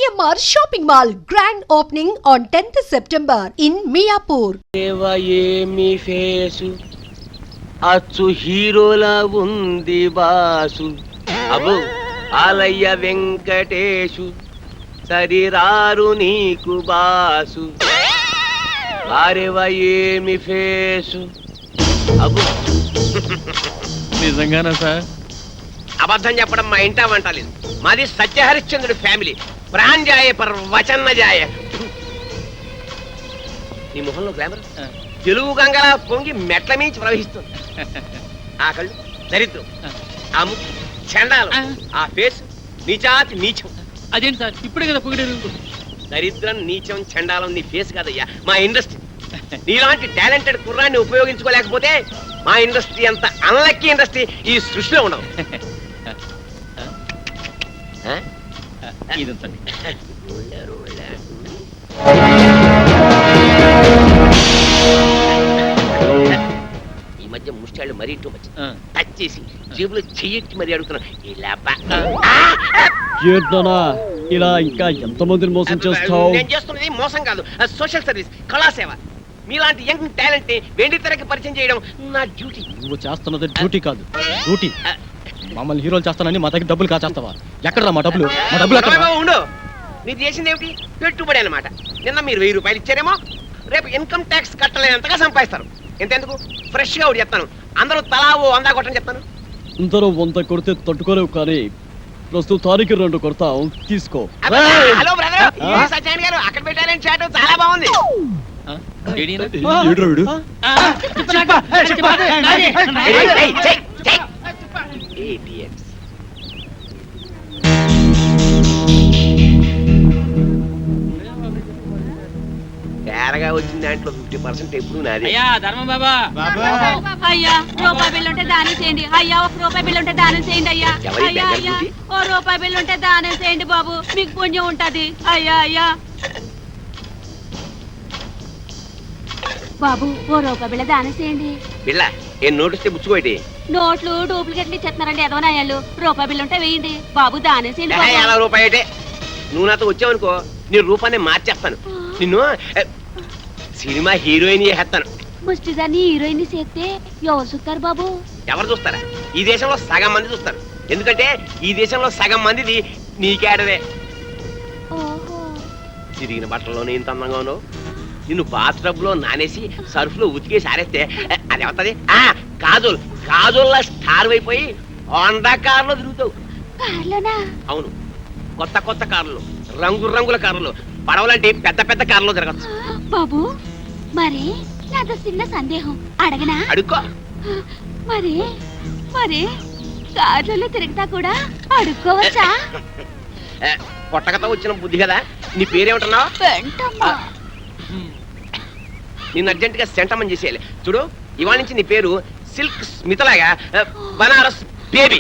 GMR Shopping Mall grand opening on 10th September in Miapur. ఏమి face అచ్చు హీరోలా ఉంది బాసు అబో ఆలయ్య వెంకటేశు సరిరారు నీకు బాసు వారెవ ఏమి ఫేసు అబో నిజంగానా సార్? అబద్ధం చెప్పడం మా ఇంటా వంటలేదు. మాది సత్యహరిశ్చంద్రుడి ఫ్యామిలీ. ప్రాణజాయ పర్ వచన్న జాయ. నీ మొహంలో గ్లామర్ తెలుగు గంగలా పొంగి మెట్ల మించి ప్రవహిస్తుంది. ఆ కళ్ళు దరిద్రం, ఆ ముక్కు చండాలం, ఆ ఫేస్ నీచాతి నీచం. అదేంటి సార్ ఇప్పుడే కదా పొగిడారు? దరిద్రం నీచం చండాలం నీ ఫేస్ కాదయ్యా, మా ఇండస్ట్రీ. నీలాంటి టాలెంటెడ్ కుర్రాన్ని ఉపయోగించుకోలేకపోతే మా ఇండస్ట్రీ అంత అన్లక్కీ ఇండస్ట్రీ ఈ సృష్టిలో ఉండదు. ఈ మధ్య ముష్టాళ్ళు మరీ టూ మచ్. టచ్ చేసి జేబులో చెయ్యెట్టి మరీ అడుగుతున్నా. ఇలా ఇంకా ఎంతమందిని మోసం చేస్తావు? నేను చేస్తున్నది మోసం కాదు, సోషల్ సర్వీస్, కళాసేవ. మీలాంటి యంగ్ టాలెంట్ వెండి తెరకి పరిచయం చేయడం నా డ్యూటీ. నువ్వు చేస్తున్నది డ్యూటీ కాదు, డ్యూటీ. మమ్మల్ని హీరోలు చేస్తానని మా దగ్గర డబ్బులు కాచేస్తావా? ఎక్కడరా మా డబ్బులు? మా డబ్బులు ఎక్కడ? ఉండు, మీరు చేసింది ఏమిటి? పెట్టుబడి అన్నమాట. నిన్న మీరు 1000 రూపాయలు ఇచ్చారేమో, రేపు ఇన్కమ్ ట్యాక్స్ కట్టలేనంతగా సంపాదిస్తారు. ఎంతెందుకు ఫ్రెష్ గా ఒకటి చెప్తాను, అందరూ తలా ఓ 100 కొట్టని చెప్తాను. అందరూ 100 కొడితే తట్టుకోలేవు, కానీ ప్రస్తుతానికి 2 కొడతాం, తీసుకో. హలో బ్రదర్, సత్యాన్ గారు అక్కడ పెట్టారని చాట్ చాలా బాగుంది. తేరగా వచ్చిన దాంట్లో 50% ఎప్పుడు నాది. అయ్యా ధర్మం బాబా, అయ్యా రూపాయి బిల్లు ఉంటే దానం చేయండి. అయ్యా 1 రూపాయి బిల్లు ఉంటే దానం చేయండి. అయ్యా అయ్యా అయ్యా 1 రూపాయి బిల్లు ఉంటే దానం చేయండి బాబు, మీకు పుణ్యం ఉంటది. అయ్యా అయ్యా బాబు 1 రూపాయి బిళ్ళ దానం చేయండి. బిళ్ళ ఏం నోటిస్తే బుచ్చుకోటి? నోట్లు డూప్లికేట్లు ఇచ్చేస్తున్నారండి ఎదవనాయాలు. రూపాయి బిల్లు ఉంటే వేయండి బాబు, దానం చేయండి. 50 రూపాయటే. నువ్వు నాతో వచ్చావనుకో, నీ రూపాన్ని మార్చేస్తాను. నిన్ను సినిమా హీరోయిన్ చేస్తాను. ముష్టిదాన్ని హీరోయిన్ చేస్తే ఎవరు చూస్తారు బాబు? ఎవరు చూస్తారా? ఈ దేశంలో సగం మంది చూస్తారు. ఎందుకంటే ఈ దేశంలో సగం మందిది నీకేడదే. తిరిగిన బట్టల్లోనే ఇంత అందంగా ఉన్నావు. నిన్ను బాత్ టబ్ లో నానేసి సర్ఫ్ లో ఉతికేసి ఆరేస్తే అది అవుతుంది. కాజోల్లా స్టార్ అయిపోయి హోండా కార్లో తిరుగుతావు. అవును, కొత్త కొత్త కార్లు, రంగుల కార్లు, పడవలంటే పెద్ద పెద్ద కార్లో తిరగచ్చు. బాబు మరి నాతో చిన్న సందేహం అడగనా? అడుక్కో. మరి మరి కార్లలో తిరుగుతా కూడా అడుక్కోవచ్చా? పొట్టకతో వచ్చిన బుద్ధి కదా. నీ పేరేమంటున్నావు? నిన్ను అర్జెంట్ గా సెంటమని చేసేయాలి. చూడు, ఇవాళ నుంచి నీ పేరు సిల్క్ స్మితలాగా బనారస్ బేబీ.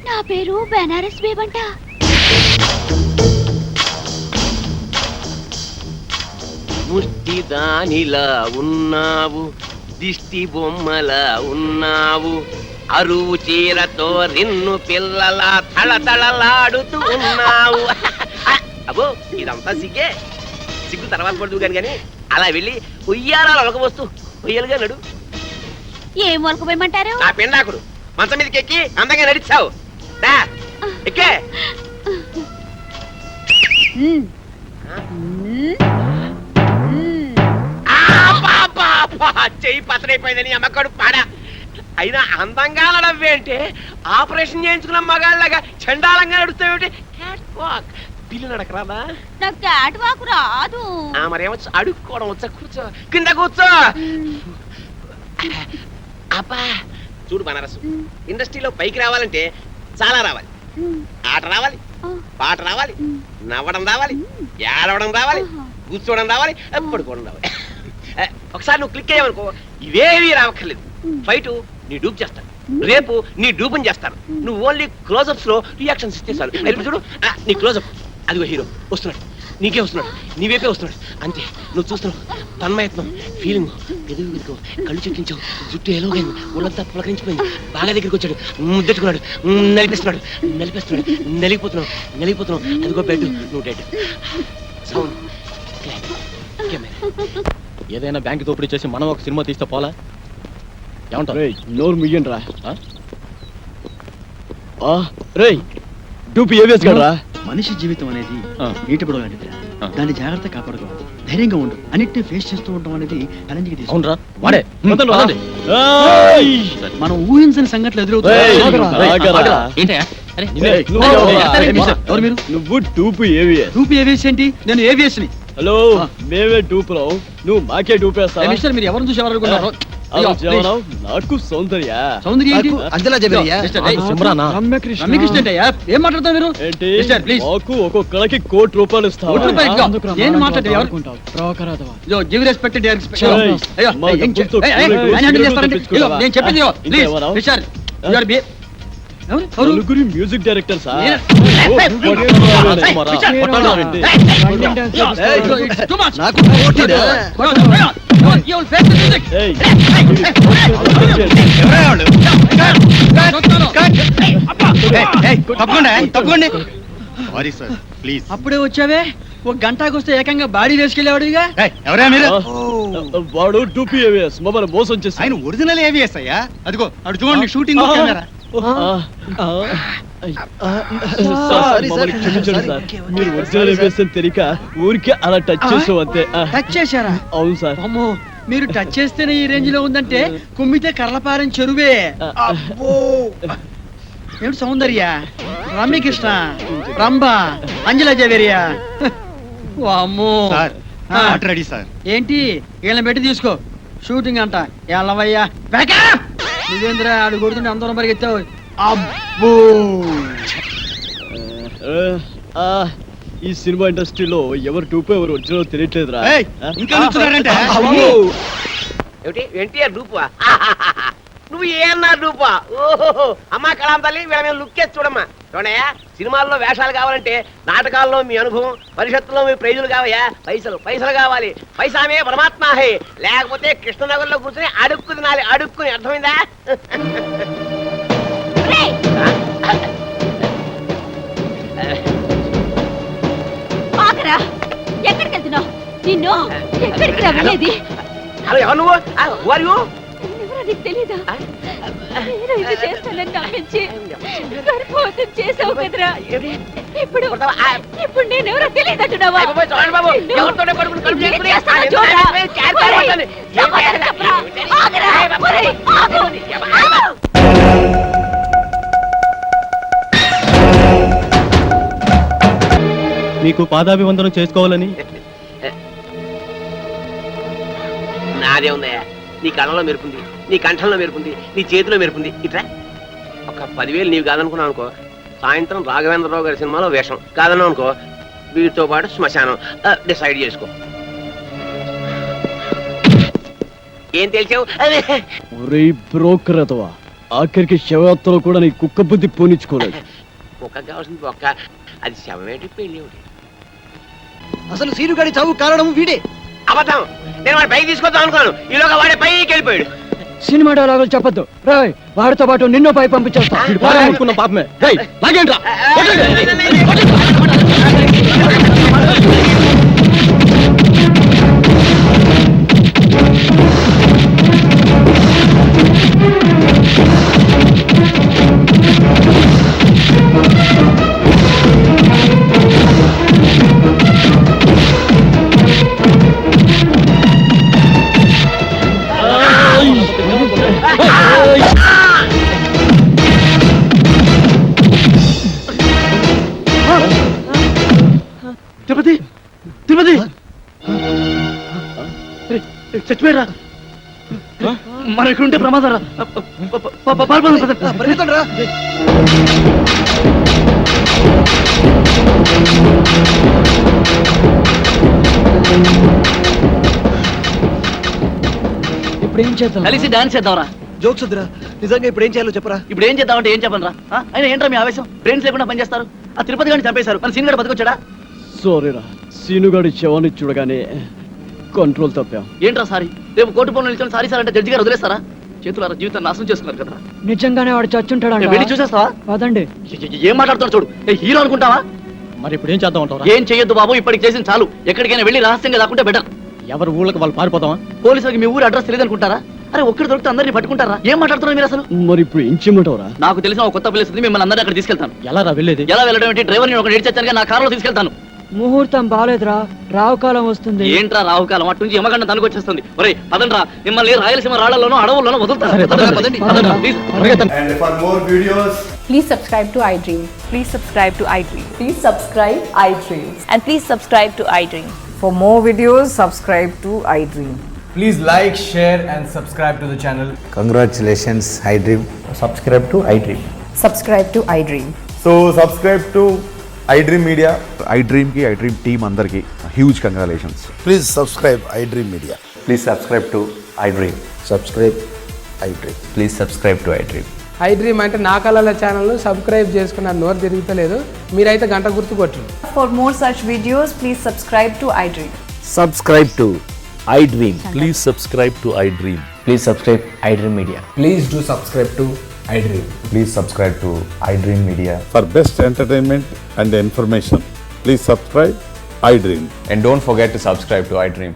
నా పేరు బనారస్ బేబంట. ముష్టి దానిలా ఉన్నావు, దిష్టి బొమ్మలా ఉన్నావు, అరువు చీరతో నిన్ను పిల్లలా తళతళలాడుతూ ఉన్నావు. అబ్బో ఇదంతా సిగ్గే. సిగ్గు తర్వాత పడుతూ కానీ అలా వెళ్ళి ఉయ్యారాలు ఒక వస్తూ ఉయ్యాలుగా నడు. ఏం వరకపోయమంటారు? నా పెండాకుడు మంచం మీదకి ఎక్కి అందంగా నడిచావు. ఎక్కే చెయ్యి పతనైపోయిందని అమ్మకడు పాడా. అయినా అందంగా నడవేంటే ఆపరేషన్ చేయించుకున్న మగాళ్ళగా చండాలంగా నడుస్తావేంటి? పిల్లి నడకరాదా? నాకు క్యాట్ వాక్ రాదు. మరేమొచ్చు? అడుక్కోవడం వచ్చా? కూర్చో, కింద కూర్చో. అబ్బా చూడు బనారసు, ఇండస్ట్రీలో పైకి రావాలంటే చాలా రావాలి. ఆట రావాలి, పాట రావాలి, నవ్వడం రావాలి, ఏడవడం రావాలి, కూర్చోవడం రావాలి, పడుకోవడం రావాలి. ఒకసారి నువ్వు క్లిక్ అయ్యావనుకో ఇవేవి రావక్కర్లేదు. ఫైట్ నీ డూప్ చేస్తాను, రేపు నీ డూపుని చేస్తాను. నువ్వు ఓన్లీ క్లోజప్స్ లో రియాక్షన్స్ ఇస్తే చాలు. చూడు నీ క్లోజప్, అదిగో హీరో వస్తున్నాడు. నీకే వస్తున్నాడు, నీవేపే వస్తున్నాడు. అంతే, నువ్వు చూస్తున్నావు. తన్మయత్నం, ఫీలింగ్, ఎదుగు వెతుకు, కళ్ళు చెక్కించావు, జుట్టు ఎలాగైంది, ఒళ్ళంతా పులకరించిపోయింది. బాగా దగ్గరికి వచ్చాడు, ముద్దెట్టుకున్నాడు, నలిపిస్తున్నాడు, నలిగిపోతున్నావు. అదిగో బెడ్, నువ్వు డెడ్. Sound, camera. ఏదైనా బ్యాంక్ దోపిడీ చేసి మనం ఒక సినిమా తీస్తే పోలా? ఏమంటారు? నోరు ముయ్యండి రా. రేయ్ డూపి ఏవిఎస్ గడరా. మనిషి జీవితం అనేది ఆ. నీటి పడవ లాంటిది. ఆ. దాన్ని జాగ్రత్త కాపాడుకోవాలి, ధైర్యంగా ఉండు, అన్నిటిని ఫేస్ చేస్తూ ఉండడం అనేది ఛాలెంజ్కి తీసుకుంటాం. అవునరా, వాడే. వదలండి, వదలండి. మనం ఊహించని సంఘటనలు ఏయ్, ఎదురవుతాయి. ఆగరా. ఏంటయ్యా? అరే ఏయ్, నువ్వు ఎవరు మీరు? నువ్వు టూపు ఏవిఎస్. రూపీ ఏవిఎస్ ఏంటి? నేను ఏవిఎస్ ని. హలో, మేమే టూపురావు, నువ్వు మాకే టూపేస్తా. మిస్టర్, మీరు ఎవరిని చూసి ఎవరనుకున్నారు? నాకు సౌందర్య. సౌందర్య ఏంటి? అంజలా జబరియా మిస్టర్, నాకు సిమ్రానా? రమ్యకృష్ణ. రమ్యకృష్ణ ఏంటయ్యా? ఏం మాట్లాడతావు మీరు? ఏంటి? Mister, please. మాకు ఒక్కొక్కరికి ₹1,00,00,000 ఇస్తావా? ₹1,00,00,000 నేను మాట్లాడే ఎవరు? Give respect to respect. ఏయ్, అయ్యో, మా ఏం డబ్బులతో ఏయ్, ఏయ్, కూరగాయలు ఆయన హ్యాండిల్ చేస్తారండి. తెప్పించుకోవా? ఇదిగో, నేను చెప్పింది ఇదిగో, ప్లీజ్. ఇంకేమన్నావు? మిస్టర్, you are be- ఎవరు? నలుగురి music director sir. It's too much. నాకు పోటీదా? You will face the music. ఏయ్, తప్పకుండా. Sorry sir, please. అప్పుడే వచ్చావే, ఒక గంటకు వస్తే ఏకంగా బాడీ వేసుకెళ్ళేవాడుగా. ఎవరా మీరు? వాడు టూపీ ఏవిఎస్ మమ్మల్ని మోసం చేసి ఆయన ఒరిజినల్ ఏవిఎస్ అయ్యా. అదిగో అటు చూడండి, షూటింగ్ కెమెరా. సార్, మమ్మల్ని క్షమించండి సార్. మీరు ఒరిజినల్ ఏవిఎస్ అని తెలియక ఊరికే అలా టచ్ చేసాం అంతే. టచ్ చేశారా? అవును సార్. అమ్మో, మీరు టచ్ చేస్తేనే ఈ రేంజ్ లో ఉందంటే కుమ్మితే కర్లపారం చెరువే. అబ్బో, ఏమిటి సౌందర్య, రమ్యకృష్ణ, రంభ, అంజలా జవేరియా. అమ్మో సార్, ఆ. ఆట రెడీ సార్. ఏంటి వీళ్ళని పెట్టి తీసుకో, షూటింగ్ అంట. ఎల్లవయ్యా, బ్యాకప్. నువ్వేంద్రా ఆడు కొడుతుంటే అందరం పరిగెత్తావు. అబ్బో, ఈ సినిమా ఇండస్ట్రీలో ఎవరు టూపో ఎవరు ఒరిజినల్ తెలియట్లేదురా. ఏయ్, ఇంకా నుంచున్నారంటే? ఏమిటి, ఎన్టీఆర్ డూపా? నువ్వు ఏమన్నా డూపా? ఓహో, అమ్మా కళాం తల్లి, వీళ్ళ మీద లుక్ వేసి చూడమ్మా. చూడయా, సినిమాల్లో వేషాలు కావాలంటే నాటకాల్లో మీ అనుభవం, పరిషత్తులో మీ ప్రైజులు కావయా. పైసలు కావాలి. పైసామే పరమాత్మ హే. లేకపోతే కృష్ణనగర్లో కూర్చొని అడుక్కు తినాలి, అడుక్కుని. అర్థమైందా? ఆగరా, ఎక్కడికి వెళ్తున్నావు? నిన్ను ఎక్కడికి రా వెళ్ళేది? హలో, ఎవరు నువ్వు? వారు ఎవరో నీకు తెలీదా? నేను ఇది చేస్తానని నమ్మించి గర్భవతం చేసావు కదరా. ఇప్పుడు ఇప్పుడు నేనెవరో తెలియదంటున్నావా? బాబు, ఎవరితోనే పడుకుని కడుపు ఏం చేసుకుని చేస్తానో ఆ చూడరా. పడుతుంది. సమాధానం చెప్పరా. ఆగరా, ఒరేయ్, ఆగు. ఆగు. మీకు పాదాభివందనం చేసుకోవాలని నాదే ఉందయ్యా. నీ కళ్ళలో మెరుపుంది, నీ కంఠంలో మెరుపుంది, నీ చేతిలో మెరుపుంది. ఇట్లా ఒక 10,000 నీవు కాదనుకున్నావు అనుకో, సాయంత్రం రాఘవేంద్రరావు గారి సినిమాలో వేషం. కాదన్నావు అనుకో, వీటితో పాటు శ్మశానం. డిసైడ్ చేసుకో. ఏం తెలిసావు? ఒరే బ్రోకర్ అతవా, ఆఖరికి శవయాత్రలో కూడా నీ కుక్క బుద్ధి పోనిచ్చుకోలేదు. కుక్క కావాల్సింది ఒక్క, అది శవమేటి పెళ్ళి ఒకటి. అసలు సీనుగాడి చావు కారణం వీడే. అబద్ధం. నేను వాడి పైకి తీసుకొద్దాం అనుకున్నాను, ఈలోగా వాడే పైకి వెళ్ళిపోయాడు. సినిమా డైలాగులు చెప్పొద్దు. రాయ్, వాడితో పాటు నిన్నో పై పంపించేస్తా. అనుకున్న పాపమే. రేయ్, లాగేంట్రా. తిరుపతి, తిరుపతి చచ్చిపోయారా? మన ఇక్కడ ఉంటే ప్రమాదం రా. పరిగెత్తండి రా. ఇప్పుడు ఏం చేద్దాం? కలిసి డాన్స్ చేద్దాంరా. జోక్స్ వద్దురా, నిజంగా ఇప్పుడు ఏం చేయాలో చెప్పరా. ఇప్పుడు ఏం చేద్దామంటే ఏం చెప్పనరా? అయినా ఏంట్రా మీ ఆవేశం? బ్రెయిన్స్ లేకుండా పనిచేస్తారు. ఆ తిరుపతి గారిని చంపేశారు, మన సీన్ గడ బతికొచ్చాడా? సారీరా, సీనుగాడి శవాన్ని చూడగానే కంట్రోల్ తప్పాం. ఏంట్రా సారీ? రేపు కోర్టు పనులు నిల్చొని సారీ సార్ అంటే జడ్జి గారు వదిలేస్తారా? చేతులారా జీవితాన్ని నాశనం చేసుకున్నారు కదా. నిజంగానే వాడు చచ్చుంటాడు వెళ్ళి చూసేస్తావా? పదండి. ఏం మాట్లాడుతున్నాడు చూడు. హీరో అనుకుంటావా? మరి ఇప్పుడు ఏం చేద్దాం అంటారా? ఏం చెయ్యొద్దు బాబు, ఇప్పటికి చేసిన చాలు. ఎక్కడికైనా వెళ్ళి రహస్యంగా దాక్కుంటే బెటర్. ఎవరు ఊళ్ళకి వాళ్ళు పారిపోతామా? పోలీసులకి మీ ఊరు అడ్రస్ తెలియదు అనుకుంటారా? అరే ఒక్కడి దొరికితే అందరినీ పట్టుకుంటారా? ఏం మాట్లాడుతున్నారు మీరు అసలు? మరి ఇప్పుడు ఏం చేయమంటావురా? నాకు తెలిసిన ఒక కొత్త ప్లేస్ ఉంది, మిమ్మల్ని అందరినీ అక్కడ తీసుకెళ్తాను. ఎలా రా వెళ్ళేది? ఎలా వెళ్ళడం ఏంటి? డ్రైవర్ని ఒక ఏడ్చాను, నా కారులో తీసుకెళ్తాను. ముహూర్తం బాలేదురా, రావుకాలం వస్తుంది. ఏంట్రా రావుకాలం? అటు నుంచి యమగండం తనకు వచ్చేస్తుంది. ఒరే పదండ్రా, మిమ్మల్ని రాయలసీమ రాళ్లలోనూ అడవుల్లోనూ వదులుతారు. పదండి, పదండి, please. And for more videos, Please subscribe to iDream. Please subscribe to iDream. Please subscribe iDream. And please subscribe to iDream. For more videos, subscribe to iDream. please like, share, and subscribe to the channel. Congratulations, iDream. Subscribe to iDream. Subscribe to iDream. So, subscribe to iDream Media. iDream team andarki huge congratulations. Please subscribe iDream Media. Please subscribe to iDream. Subscribe iDream. Please subscribe to iDream. iDream అంటే నా కళల ఛానల్ను subscribe చేసుకున్న నోరు తిరుగుతలేదు, మీరైతే గంట గుర్తు కొట్టండి. For more such videos, please subscribe to iDream. Subscribe to iDream. Please subscribe to iDream. Please subscribe iDream Media. Please do subscribe to iDream. Please subscribe to iDream Media. For best entertainment and information, please subscribe iDream. And don't forget to subscribe to iDream.